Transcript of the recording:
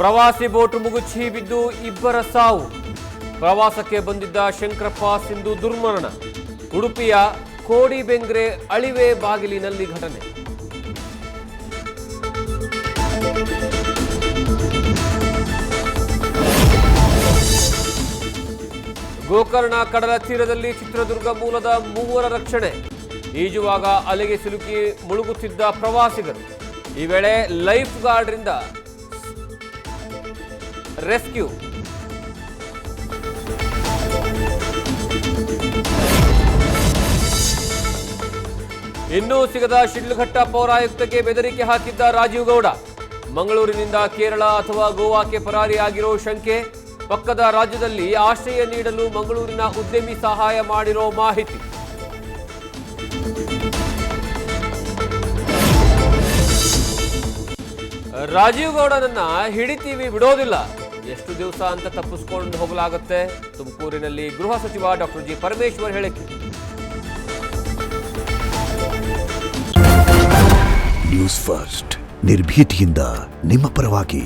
ಪ್ರವಾಸಿ ಬೋಟ್ ಮುಗುಚಿ ಬಿದ್ದು ಇಬ್ಬರ ಸಾವು. ಪ್ರವಾಸಕ್ಕೆ ಬಂದಿದ್ದ ಶಂಕರಪ್ಪ ಸಿಂಧು ದುರ್ಮರಣ. ಉಡುಪಿಯ ಕೋಡಿಬೆಂಗ್ರೆ ಅಳಿವೆ ಬಾಗಿಲಿನಲ್ಲಿ ಘಟನೆ. ಗೋಕರ್ಣ ಕಡಲ ತೀರದಲ್ಲಿ ಚಿತ್ರದುರ್ಗ ಮೂಲದ ಮೂವರ ರಕ್ಷಣೆ. ಈಜುವಾಗ ಅಲೆಗೆ ಸಿಲುಕಿ ಮುಳುಗುತ್ತಿದ್ದ ಪ್ರವಾಸಿಗರು. ಈ ವೇಳೆ ಲೈಫ್ ಗಾರ್ಡ್ರಿಂದ ರೆಸ್ಕ್ಯೂ. ಇನ್ನೂ ಸಿಗದ ಶಿಡ್ಲಘಟ್ಟ ಪೌರಾಯುಕ್ತಕ್ಕೆ ಬೆದರಿಕೆ ಹಾಕಿದ್ದ ರಾಜೀವ್ ಗೌಡ. ಮಂಗಳೂರಿನಿಂದ ಕೇರಳ ಅಥವಾ ಗೋವಾಕ್ಕೆ ಪರಾರಿಯಾಗಿರೋ ಶಂಕೆ. ಪಕ್ಕದ ರಾಜ್ಯದಲ್ಲಿ ಆಶ್ರಯ ನೀಡಲು ಮಂಗಳೂರಿನ ಉದ್ಯಮಿ ಸಹಾಯ ಮಾಡಿರೋ ಮಾಹಿತಿ. ರಾಜೀವ್ ಗೌಡನನ್ನ ಹಿಡಿತೀವಿ ಬಿಡೋದಿಲ್ಲ. ಎಷ್ಟು ದಿವಸ ಅಂತ ತಪ್ಪಿಸ್ಕೊಂಡು ಹೋಗಲಾಗುತ್ತೆ? ತುಮಕೂರಿನಲ್ಲಿ ಗೃಹ ಸಚಿವ ಡಾಕ್ಟರ್ ಜಿ ಪರಮೇಶ್ವರ್ ಹೇಳಿಕೆ. ನ್ಯೂಸ್ ಫಸ್ಟ್ ನಿರ್ಭೀತಿಯಿಂದ ನಿಮ್ಮ ಪರವಾಗಿ.